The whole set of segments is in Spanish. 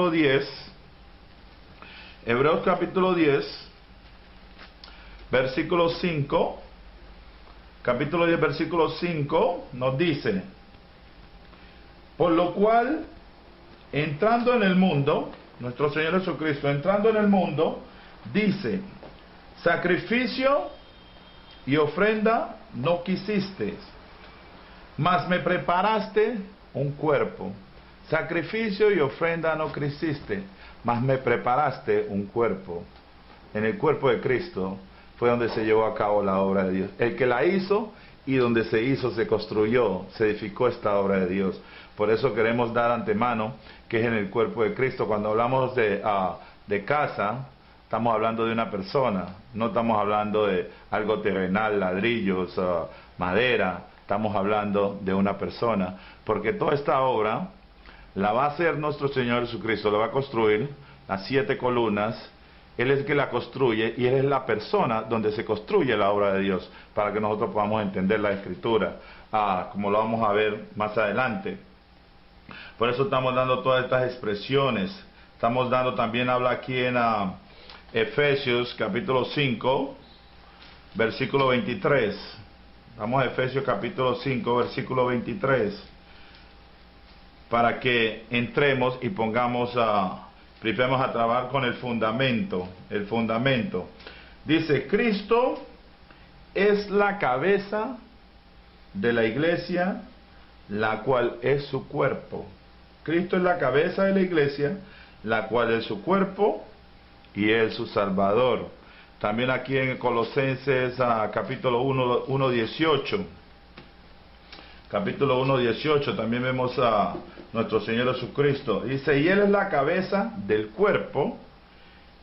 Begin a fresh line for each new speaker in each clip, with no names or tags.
10, Hebreos capítulo 10, versículo 5, capítulo 10, versículo 5, nos dice: por lo cual, entrando en el mundo, nuestro Señor Jesucristo, entrando en el mundo, dice: sacrificio y ofrenda no quisiste, mas me preparaste un cuerpo. Sacrificio y ofrenda no quisiste, mas me preparaste un cuerpo. En el cuerpo de Cristo fue donde se llevó a cabo la obra de Dios. El que la hizo y donde se hizo, se construyó, se edificó esta obra de Dios. Por eso queremos dar antemano que es en el cuerpo de Cristo. Cuando hablamos de casa, estamos hablando de una persona, no estamos hablando de algo terrenal, ladrillos, madera. Estamos hablando de una persona, porque toda esta obra la va a hacer nuestro Señor Jesucristo, la va a construir, las 7 columnas. Él es el que la construye y Él es la persona donde se construye la obra de Dios, para que nosotros podamos entender la Escritura, como lo vamos a ver más adelante. Por eso estamos dando todas estas expresiones. Estamos dando, también habla aquí en Efesios capítulo 5, versículo 23. Vamos a Efesios capítulo 5, versículo 23. Para que entremos y empecemos a trabajar con el fundamento. El fundamento. Dice: Cristo es la cabeza de la iglesia, la cual es su cuerpo. Cristo es la cabeza de la iglesia, la cual es su cuerpo, y es su Salvador. También aquí en Colosenses capítulo 1, 18. Capítulo 1, 18, también vemos a nuestro Señor Jesucristo. Dice: y Él es la cabeza del cuerpo,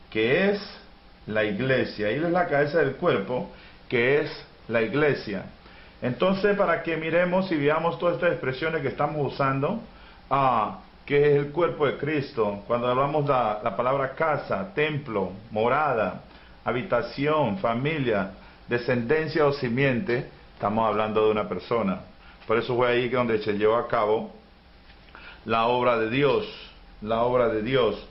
que es la iglesia. Él es la cabeza del cuerpo, que es la iglesia. Entonces, para que miremos y veamos todas estas expresiones que estamos usando, que es el cuerpo de Cristo. Cuando hablamos de la palabra casa, templo, morada, habitación, familia, descendencia o simiente, estamos hablando de una persona. Por eso fue ahí donde se llevó a cabo la obra de Dios. La obra de Dios.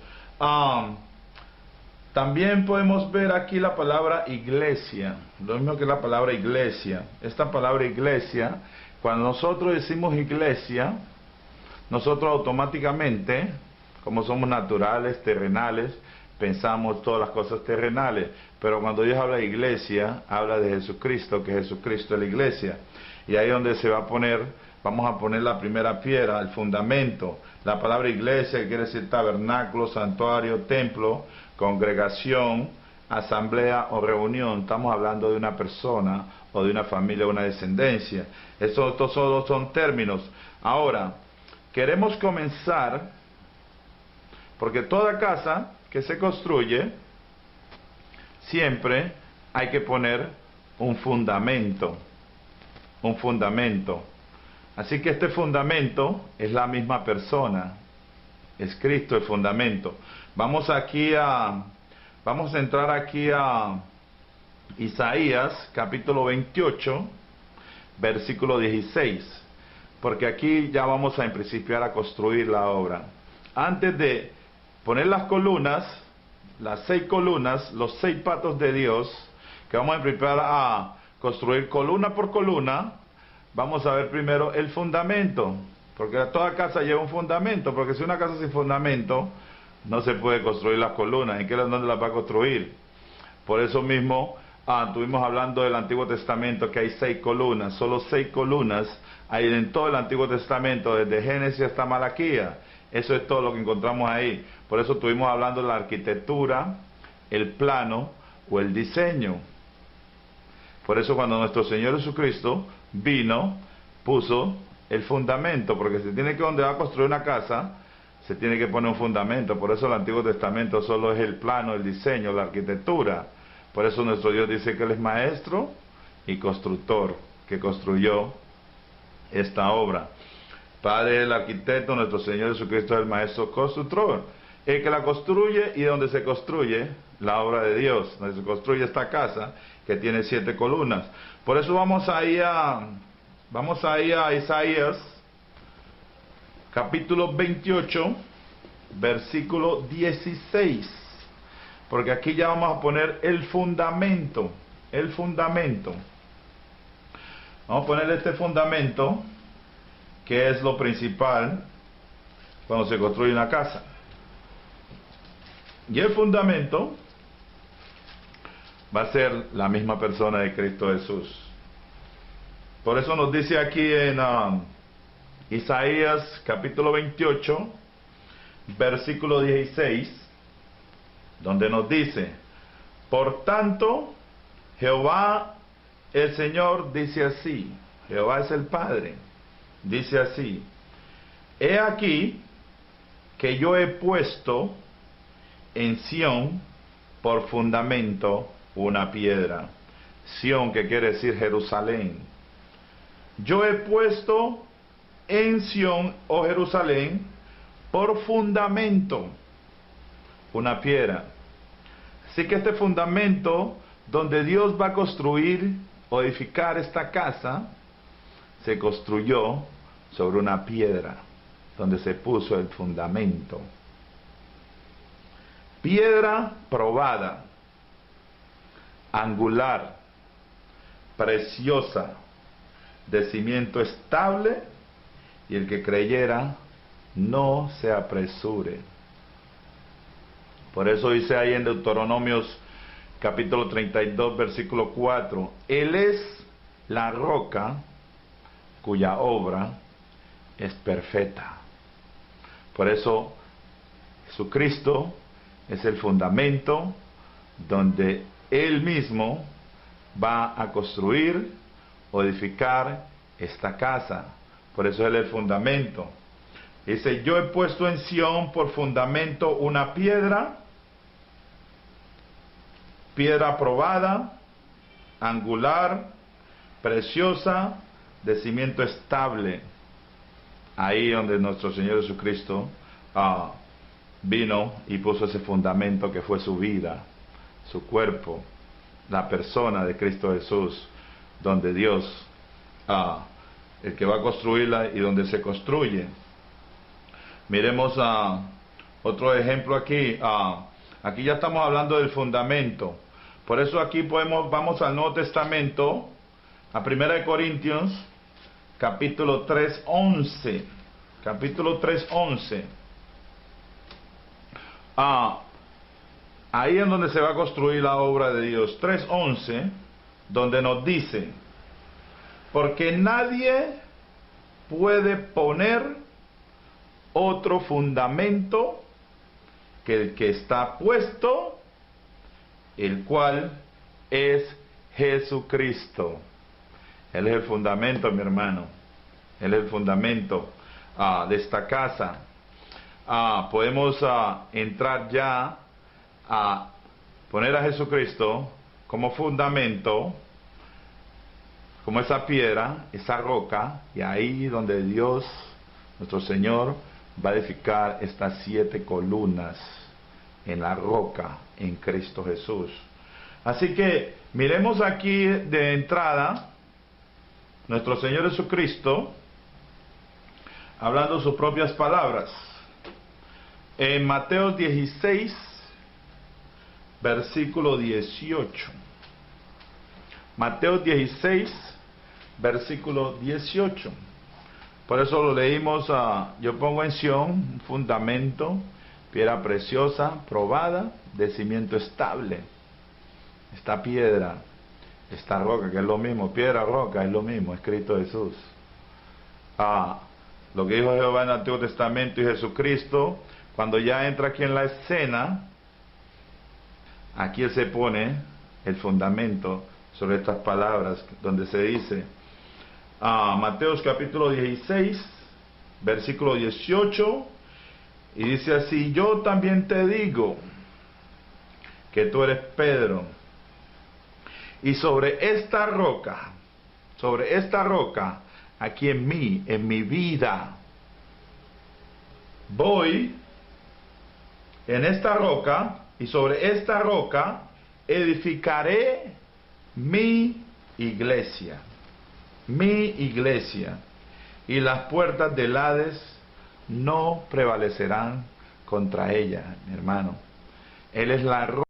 También podemos ver aquí la palabra iglesia. Lo mismo que la palabra iglesia. Esta palabra iglesia, cuando nosotros decimos iglesia, nosotros automáticamente, como somos naturales, terrenales, pensamos todas las cosas terrenales. Pero cuando Dios habla de iglesia, habla de Jesucristo, que Jesucristo es la iglesia. Y ahí es donde se va a poner, vamos a poner la primera piedra, el fundamento. La palabra iglesia quiere decir tabernáculo, santuario, templo, congregación, asamblea o reunión. Estamos hablando de una persona o de una familia o una descendencia. Estos solo son términos. Ahora, queremos comenzar, porque toda casa que se construye, siempre hay que poner un fundamento. Un fundamento. Así que este fundamento es la misma persona. Es Cristo el fundamento. Vamos a entrar aquí a Isaías capítulo 28, versículo 16. Porque aquí ya vamos a principiar a construir la obra. Antes de poner las columnas, las 6 columnas, los 6 patos de Dios, que vamos a preparar a construir columna por columna, vamos a ver primero el fundamento, porque toda casa lleva un fundamento, porque si una casa sin fundamento, no se puede construir las columnas. ¿En dónde las va a construir? Por eso mismo, estuvimos hablando del Antiguo Testamento, que hay 6 columnas, solo 6 columnas hay en todo el Antiguo Testamento, desde Génesis hasta Malaquías. Eso es todo lo que encontramos ahí. Por eso estuvimos hablando de la arquitectura, el plano o el diseño. Por eso cuando nuestro Señor Jesucristo vino, puso el fundamento, porque se tiene que, donde va a construir una casa, se tiene que poner un fundamento. Por eso el Antiguo Testamento solo es el plano, el diseño, la arquitectura. Por eso nuestro Dios dice que Él es maestro y constructor, que construyó esta obra. Padre el arquitecto, nuestro Señor Jesucristo es el maestro constructor, el que la construye y donde se construye la obra de Dios, donde se construye esta casa que tiene 7 columnas. Por eso vamos ahí a Isaías capítulo 28, versículo 16. Porque aquí ya vamos a poner el fundamento. El fundamento. Vamos a poner este fundamento, que es lo principal cuando se construye una casa. Y el fundamento va a ser la misma persona de Cristo Jesús. Por eso nos dice aquí en Isaías capítulo 28, versículo 16, donde nos dice: por tanto, Jehová el Señor dice así, Jehová es el Padre, dice así: he aquí que yo he puesto en Sión por fundamento una piedra. Sión, que quiere decir Jerusalén. Yo he puesto en Sión, oh Jerusalén, por fundamento una piedra. Así que este fundamento donde Dios va a construir o edificar esta casa, se construyó sobre una piedra, donde se puso el fundamento. Piedra probada, angular, preciosa, de cimiento estable, y el que creyera no se apresure. Por eso dice ahí en Deuteronomios capítulo 32, versículo 4, Él es la roca cuya obra es perfecta. Por eso Jesucristo es el fundamento donde Él mismo va a construir o edificar esta casa. Por eso Él es el fundamento. Dice: yo he puesto en Sión por fundamento una piedra, piedra probada, angular, preciosa, de cimiento estable. Ahí donde nuestro Señor Jesucristo vino y puso ese fundamento que fue su vida, su cuerpo, la persona de Cristo Jesús, donde Dios, el que va a construirla y donde se construye. Miremos otro ejemplo aquí. Aquí ya estamos hablando del fundamento. Por eso aquí vamos al Nuevo Testamento, a 1 Corintios, capítulo 3:11. Capítulo 3:11. Ahí es donde se va a construir la obra de Dios. 3:11, donde nos dice: porque nadie puede poner otro fundamento que el que está puesto, el cual es Jesucristo. Él es el fundamento, mi hermano. Él es el fundamento de esta casa. Podemos entrar ya a poner a Jesucristo como fundamento, como esa piedra, esa roca, y ahí donde Dios, nuestro Señor, va a edificar estas 7 columnas en la roca, en Cristo Jesús. Así que miremos aquí de entrada nuestro Señor Jesucristo hablando sus propias palabras. En Mateo 16, versículo 18. Mateo 16, versículo 18. Por eso lo leímos: yo pongo en Sión un fundamento, piedra preciosa, probada, de cimiento estable. Esta piedra, esta roca, que es lo mismo, piedra, roca, es lo mismo, es Cristo Jesús. Lo que dijo Jehová en el Antiguo Testamento y Jesucristo, cuando ya entra aquí en la escena, aquí se pone el fundamento sobre estas palabras, donde se dice, Mateos capítulo 16, versículo 18, y dice así: yo también te digo que tú eres Pedro, y sobre esta roca, aquí en mí, en mi vida, voy en esta roca, y sobre esta roca edificaré mi iglesia. Mi iglesia. Y las puertas del Hades no prevalecerán contra ella, mi hermano. Él es la